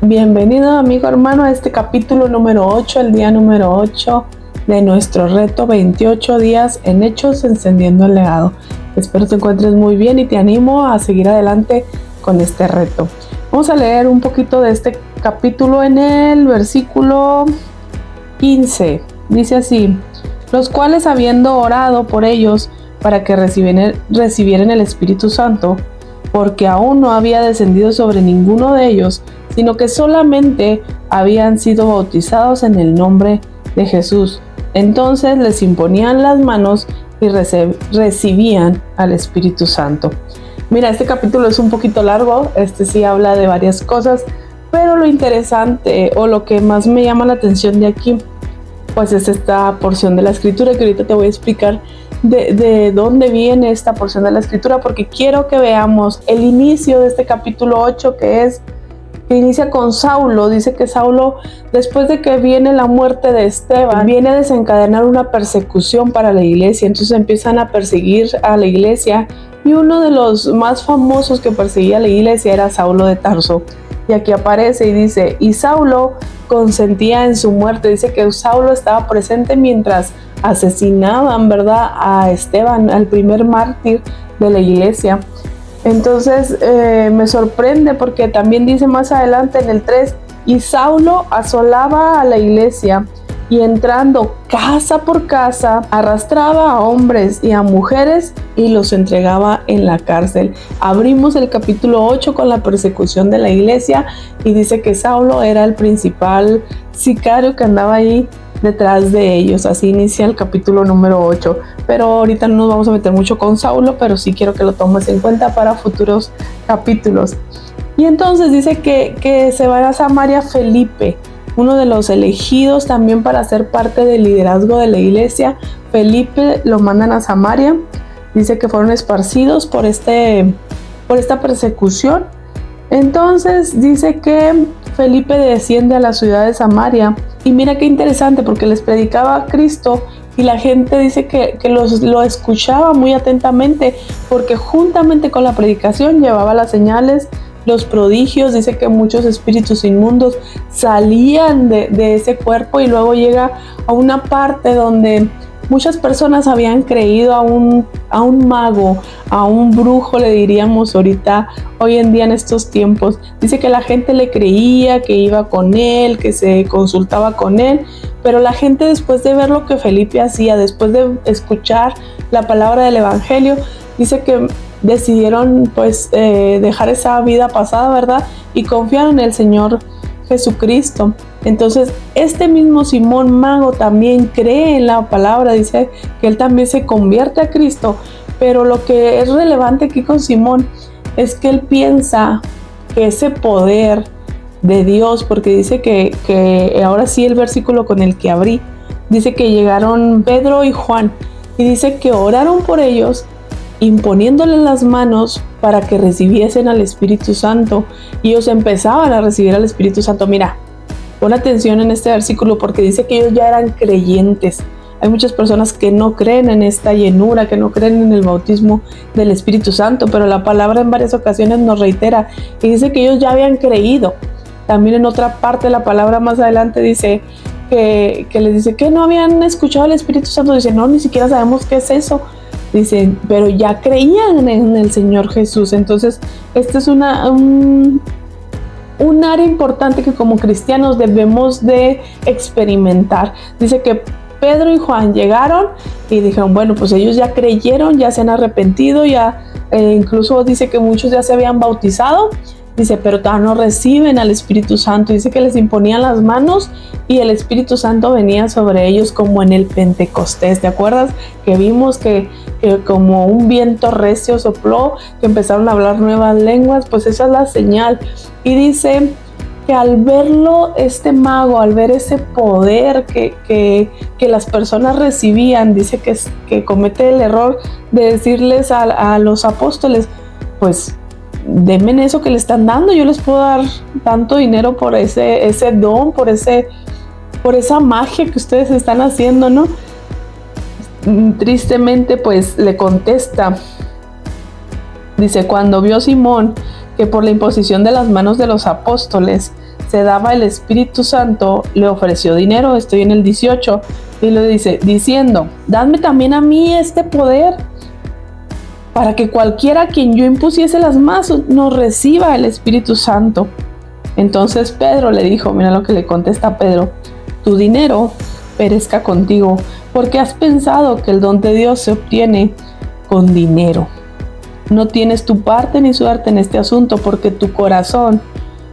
Bienvenido amigo hermano a este capítulo número 8, el día número 8 de nuestro reto 28 días en Hechos Encendiendo el Legado. Espero te encuentres muy bien y te animo a seguir adelante con este reto. Vamos a leer un poquito de este capítulo en el versículo 15. Dice así: los cuales habiendo orado por ellos para que recibieran el Espíritu Santo, porque aún no había descendido sobre ninguno de ellos, sino que solamente habían sido bautizados en el nombre de Jesús. Entonces les imponían las manos y recibían al Espíritu Santo. Mira, este capítulo es un poquito largo, sí habla de varias cosas, pero lo interesante o lo que más me llama la atención de aquí, pues es esta porción de la escritura que ahorita te voy a explicar de dónde viene esta porción de la escritura, porque quiero que veamos el inicio de este capítulo 8 que inicia con Saulo. Dice que Saulo, después de que viene la muerte de Esteban, viene a desencadenar una persecución para la iglesia. Entonces empiezan a perseguir a la iglesia, y uno de los más famosos que perseguía a la iglesia era Saulo de Tarso. Y aquí aparece y dice: y Saulo consentía en su muerte. Dice que Saulo estaba presente mientras asesinaban, ¿verdad?, a Esteban, al primer mártir de la iglesia. Entonces me sorprende porque también dice más adelante en el 3: y Saulo asolaba a la iglesia, y entrando casa por casa arrastraba a hombres y a mujeres y los entregaba en la cárcel. Abrimos el capítulo 8 con la persecución de la iglesia, y dice que Saulo era el principal sicario que andaba ahí detrás de ellos. Así inicia el capítulo número 8, pero ahorita no nos vamos a meter mucho con Saulo, pero sí quiero que lo tomes en cuenta para futuros capítulos. Y entonces dice que se va a Samaria Felipe, uno de los elegidos también para ser parte del liderazgo de la iglesia. Felipe lo mandan a Samaria. Dice que fueron esparcidos por esta persecución. Entonces dice que Felipe desciende a la ciudad de Samaria, y mira qué interesante, porque les predicaba a Cristo, y la gente dice que lo escuchaba muy atentamente, porque juntamente con la predicación llevaba las señales, los prodigios. Dice que muchos espíritus inmundos salían de ese cuerpo, y luego llega a una parte donde muchas personas habían creído a un mago, a un brujo, le diríamos hoy en día en estos tiempos. Dice que la gente le creía, que iba con él, que se consultaba con él, pero la gente, después de ver lo que Felipe hacía, después de escuchar la palabra del evangelio, dice que decidieron dejar esa vida pasada, ¿verdad?, y confiar en el Señor Jesucristo. Entonces este mismo Simón Mago también cree en la palabra. Dice que él también se convierte a Cristo, pero lo que es relevante aquí con Simón es que él piensa que ese poder de Dios, porque dice que ahora sí el versículo con el que abrí, dice que llegaron Pedro y Juan, y dice que oraron por ellos, imponiéndole las manos para que recibiesen al Espíritu Santo, y ellos empezaban a recibir al Espíritu Santo. Mira, pon atención en este versículo, porque dice que ellos ya eran creyentes. Hay muchas personas que no creen en esta llenura, que no creen en el bautismo del Espíritu Santo, pero la palabra en varias ocasiones nos reitera y dice que ellos ya habían creído. También en otra parte de la palabra más adelante dice que les dice que no habían escuchado al Espíritu Santo. Dice, no, ni siquiera sabemos qué es eso. Dicen, pero ya creían en el Señor Jesús. Entonces, este es un área importante que como cristianos debemos de experimentar. Dice que Pedro y Juan llegaron y dijeron, bueno, pues ellos ya creyeron, ya se han arrepentido, ya incluso dice que muchos ya se habían bautizado. Dice, pero todavía no reciben al Espíritu Santo. Dice que les imponían las manos y el Espíritu Santo venía sobre ellos como en el Pentecostés. ¿Te acuerdas que vimos que como un viento recio sopló, que empezaron a hablar nuevas lenguas? Pues esa es la señal. Y dice que al verlo este mago, al ver ese poder que las personas recibían, dice que comete el error de decirles a los apóstoles, pues denme eso que le están dando, yo les puedo dar tanto dinero por ese don, por esa magia que ustedes están haciendo, ¿no? Tristemente, pues le contesta Dice, cuando vio Simón que por la imposición de las manos de los apóstoles se daba el Espíritu Santo, le ofreció dinero, estoy en el 18, y le dice, diciendo, dadme también a mí este poder, para que cualquiera a quien yo impusiese las manos nos reciba el Espíritu Santo. Entonces Pedro le dijo, mira lo que le contesta Pedro, tu dinero perezca contigo, porque has pensado que el don de Dios se obtiene con dinero. No tienes tu parte ni suerte en este asunto, porque tu corazón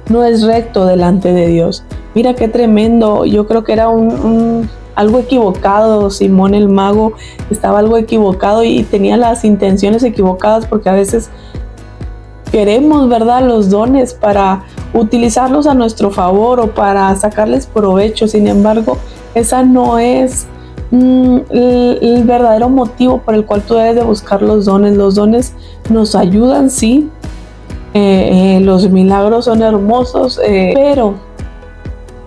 no es recto delante de Dios. Mira qué tremendo. Yo creo que era algo equivocado. Simón el mago estaba algo equivocado y tenía las intenciones equivocadas, porque a veces queremos, ¿verdad?, los dones para utilizarlos a nuestro favor o para sacarles provecho. Sin embargo, esa no es el verdadero motivo por el cual tú debes de buscar los dones. Los dones nos ayudan, sí. Los milagros son hermosos, pero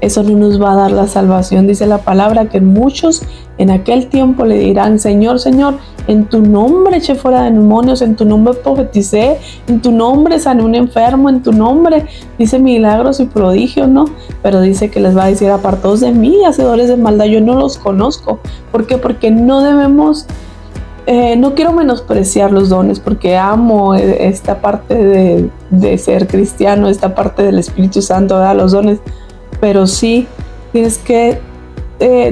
eso no nos va a dar la salvación. Dice la palabra que muchos en aquel tiempo le dirán, Señor, Señor, en tu nombre eché fuera demonios, en tu nombre profeticé, en tu nombre sané un enfermo, en tu nombre hice milagros y prodigios, ¿no? Pero dice que les va a decir, apartados de mí, hacedores de maldad, yo no los conozco. ¿Por qué? Porque no debemos... no quiero menospreciar los dones, porque amo esta parte de ser cristiano, esta parte del Espíritu Santo, ¿verdad? Los dones, pero sí tienes que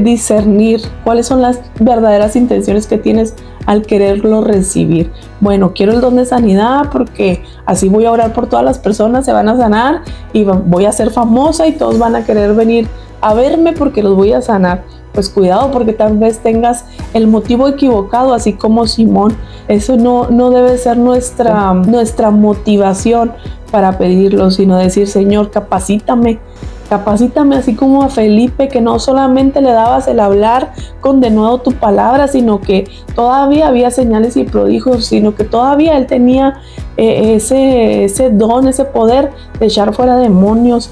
discernir cuáles son las verdaderas intenciones que tienes al quererlo recibir. Bueno, quiero el don de sanidad porque así voy a orar por todas las personas, se van a sanar y voy a ser famosa y todos van a querer venir a verme porque los voy a sanar. Pues cuidado, porque tal vez tengas el motivo equivocado, así como Simón. Eso no debe ser nuestra motivación para pedirlo, sino decir, Señor, capacítame, así como a Felipe, que no solamente le dabas el hablar con de nuevo tu palabra, sino que todavía había señales y prodigios, sino que todavía él tenía ese don, ese poder de echar fuera demonios.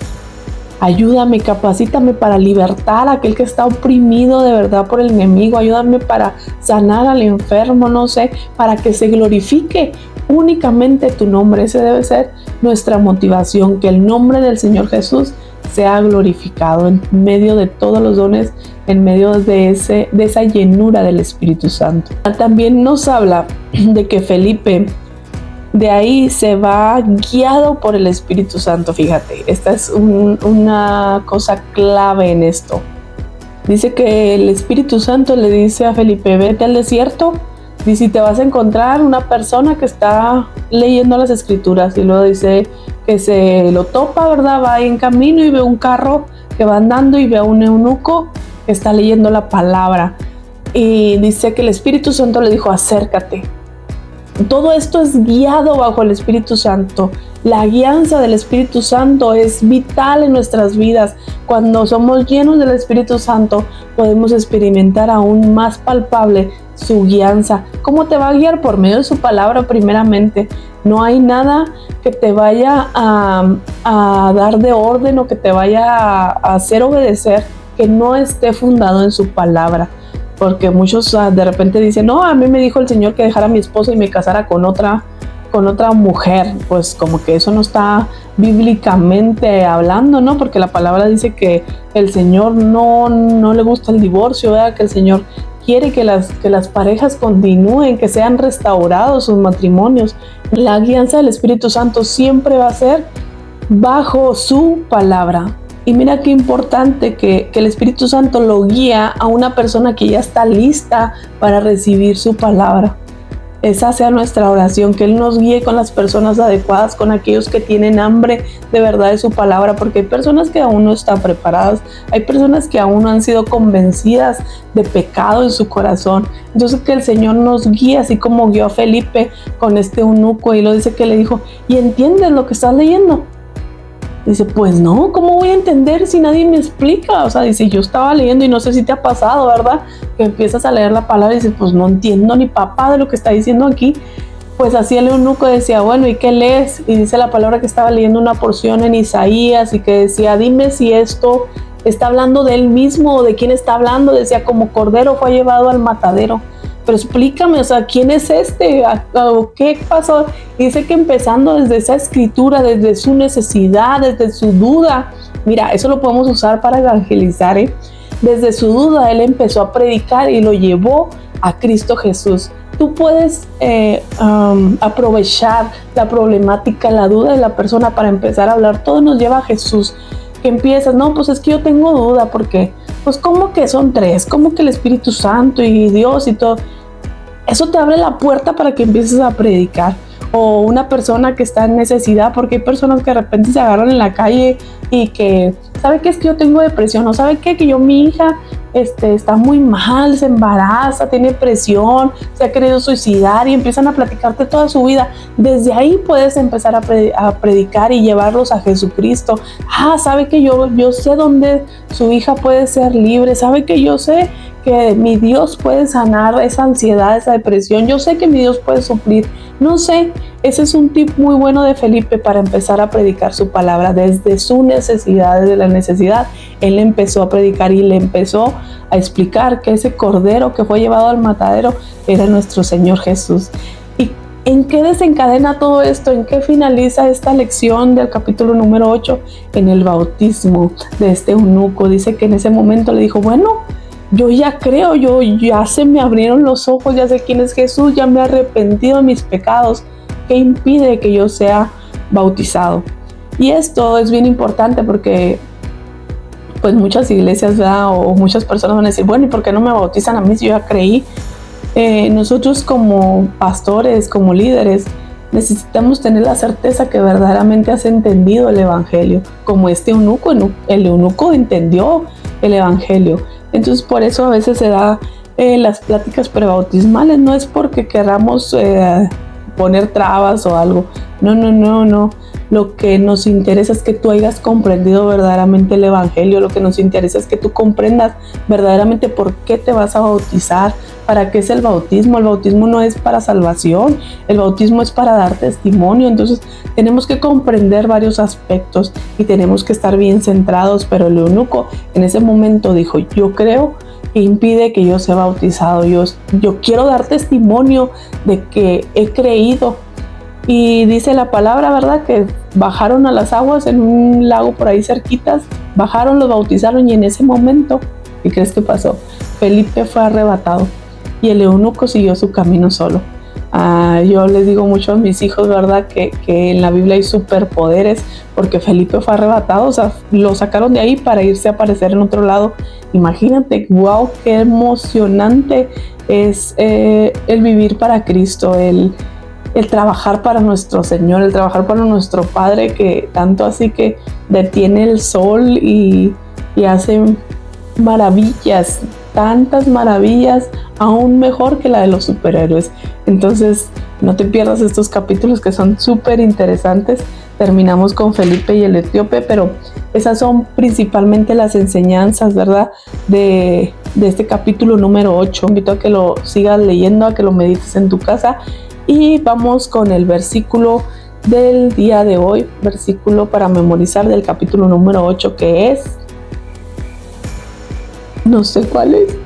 Ayúdame, capacítame para libertar a aquel que está oprimido de verdad por el enemigo. Ayúdame para sanar al enfermo, no sé, para que se glorifique únicamente tu nombre. Ese debe ser nuestra motivación, que el nombre del Señor Jesús sea glorificado en medio de todos los dones, en medio de esa llenura del Espíritu Santo. También nos habla de que Felipe de ahí se va guiado por el Espíritu Santo. Fíjate, esta es una cosa clave en esto. Dice que el Espíritu Santo le dice a Felipe, vete al desierto, y si te vas a encontrar una persona que está leyendo las escrituras, y luego dice que se lo topa, ¿verdad? Va ahí en camino y ve un carro que va andando y ve a un eunuco que está leyendo la palabra, y dice que el Espíritu Santo le dijo, acércate. Todo esto es guiado bajo el Espíritu Santo. La guianza del Espíritu Santo es vital en nuestras vidas. Cuando somos llenos del Espíritu Santo, podemos experimentar aún más palpable su guianza. ¿Cómo te va a guiar? Por medio de su palabra primeramente. No hay nada que te vaya a dar de orden o que te vaya a hacer obedecer que no esté fundado en su palabra. Porque muchos de repente dicen, no, a mí me dijo el Señor que dejara a mi esposa y me casara con otra mujer. Pues como que eso no está bíblicamente hablando, ¿no? Porque la palabra dice que el Señor no le gusta el divorcio, ¿verdad? Que el Señor quiere que las parejas continúen, que sean restaurados sus matrimonios. La guianza del Espíritu Santo siempre va a ser bajo su palabra. Y mira qué importante que el Espíritu Santo lo guía a una persona que ya está lista para recibir su palabra. Esa sea nuestra oración, que Él nos guíe con las personas adecuadas, con aquellos que tienen hambre de verdad de su palabra, porque hay personas que aún no están preparadas, hay personas que aún no han sido convencidas de pecado en su corazón. Entonces que el Señor nos guíe, así como guió a Felipe con este eunuco, y lo dice que le dijo, ¿y entiendes lo que estás leyendo? Dice, pues no, ¿cómo voy a entender si nadie me explica? O sea, dice, yo estaba leyendo y no sé si te ha pasado, ¿verdad? Que empiezas a leer la palabra y dices, pues no entiendo ni papá de lo que está diciendo aquí. Pues así el eunuco decía, bueno, ¿y qué lees? Y dice la palabra que estaba leyendo una porción en Isaías y que decía, dime si esto está hablando de él mismo o de quién está hablando. Decía, como cordero fue llevado al matadero. pero explícame, o sea, ¿quién es este? ¿Qué pasó? Dice que empezando desde esa escritura, desde su necesidad, desde su duda, mira, eso lo podemos usar para evangelizar, ¿eh? Desde su duda, él empezó a predicar y lo llevó a Cristo Jesús. Tú puedes aprovechar la problemática, la duda de la persona para empezar a hablar. Todo nos lleva a Jesús. Que empiezas, no, pues es que yo tengo duda porque, pues ¿cómo que son tres? ¿Cómo que el Espíritu Santo y Dios y todo? Eso te abre la puerta para que empieces a predicar. O una persona que está en necesidad, porque hay personas que de repente se agarran en la calle y que, ¿sabe qué? Es que yo tengo depresión, o ¿sabe qué? Que mi hija está muy mal, se embaraza, tiene presión, se ha querido suicidar, y empiezan a platicarte toda su vida. Desde ahí puedes empezar a predicar y llevarlos a Jesucristo. ¿Sabe que yo sé dónde su hija puede ser libre? ¿Sabe que yo sé que mi Dios puede sanar esa ansiedad, esa depresión? Yo sé que mi Dios puede suplir. No sé, ese es un tip muy bueno de Felipe para empezar a predicar su palabra. Desde su necesidad, desde la necesidad, él empezó a predicar y le empezó a explicar que ese cordero que fue llevado al matadero era nuestro Señor Jesús. ¿Y en qué desencadena todo esto? ¿En qué finaliza esta lección del capítulo número 8? En el bautismo de este eunuco. Dice que en ese momento le dijo, bueno, yo ya creo, ya se me abrieron los ojos, ya sé quién es Jesús, ya me he arrepentido de mis pecados. ¿Qué impide que yo sea bautizado? Y esto es bien importante porque pues muchas iglesias, ¿verdad? O muchas personas van a decir, bueno, ¿y por qué no me bautizan a mí si yo ya creí? Nosotros como pastores, como líderes, necesitamos tener la certeza que verdaderamente has entendido el evangelio, como este eunuco. El eunuco entendió el evangelio. Entonces por eso a veces se da las pláticas prebautismales. No es porque queramos poner trabas o algo. No. Lo que nos interesa es que tú hayas comprendido verdaderamente el evangelio. Lo que nos interesa es que tú comprendas verdaderamente por qué te vas a bautizar, para qué es el bautismo. El bautismo no es para salvación, el bautismo es para dar testimonio. Entonces tenemos que comprender varios aspectos y tenemos que estar bien centrados. Pero el eunuco en ese momento dijo, yo creo que impide que yo sea bautizado. Yo quiero dar testimonio de que he creído. Y dice la palabra, ¿verdad?, que bajaron a las aguas en un lago por ahí cerquitas, bajaron, los bautizaron, y en ese momento, ¿qué crees que pasó? Felipe fue arrebatado y el eunuco siguió su camino solo. Yo les digo mucho a mis hijos, ¿verdad?, que en la Biblia hay superpoderes, porque Felipe fue arrebatado, o sea, lo sacaron de ahí para irse a aparecer en otro lado. Imagínate, wow, qué emocionante es el vivir para Cristo, el trabajar para nuestro Señor, el trabajar para nuestro Padre, que tanto así que detiene el sol y hace maravillas, tantas maravillas, aún mejor que la de los superhéroes. Entonces no te pierdas estos capítulos que son súper interesantes. Terminamos con Felipe y el etíope, pero esas son principalmente las enseñanzas, ¿verdad?, de este capítulo número 8. Invito a que lo sigas leyendo, a que lo medites en tu casa. Y vamos con el versículo del día de hoy, versículo para memorizar del capítulo número 8, que es, no sé cuál es,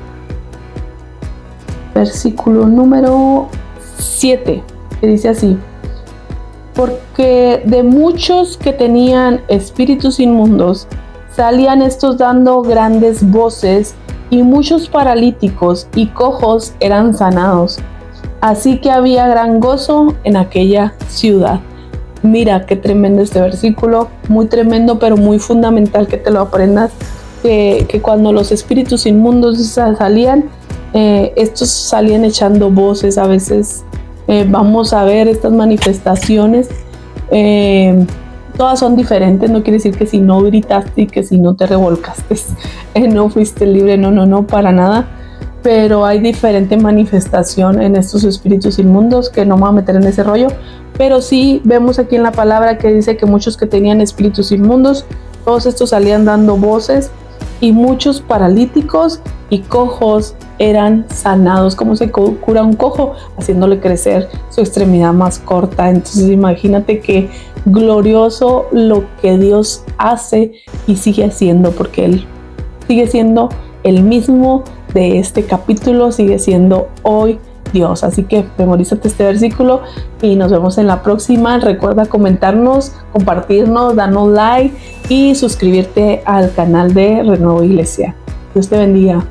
versículo número 7, que dice así: porque de muchos que tenían espíritus inmundos salían estos dando grandes voces, y muchos paralíticos y cojos eran sanados. Así que había gran gozo en aquella ciudad. Mira qué tremendo este versículo, muy tremendo, pero muy fundamental que te lo aprendas, que cuando los espíritus inmundos salían, estos salían echando voces. A veces vamos a ver estas manifestaciones, todas son diferentes. No quiere decir que si no gritaste y que si no te revolcaste no fuiste libre, no, para nada. Pero hay diferente manifestación en estos espíritus inmundos, que no me voy a meter en ese rollo. Pero sí vemos aquí en la palabra que dice que muchos que tenían espíritus inmundos, todos estos salían dando voces, y muchos paralíticos y cojos eran sanados. ¿Cómo se cura un cojo? Haciéndole crecer su extremidad más corta. Entonces imagínate qué glorioso lo que Dios hace y sigue haciendo, porque Él sigue siendo el mismo de este capítulo, sigue siendo hoy Dios. Así que memorízate este versículo y nos vemos en la próxima. Recuerda comentarnos, compartirnos, darnos like y suscribirte al canal de Renuevo Iglesia. Dios te bendiga.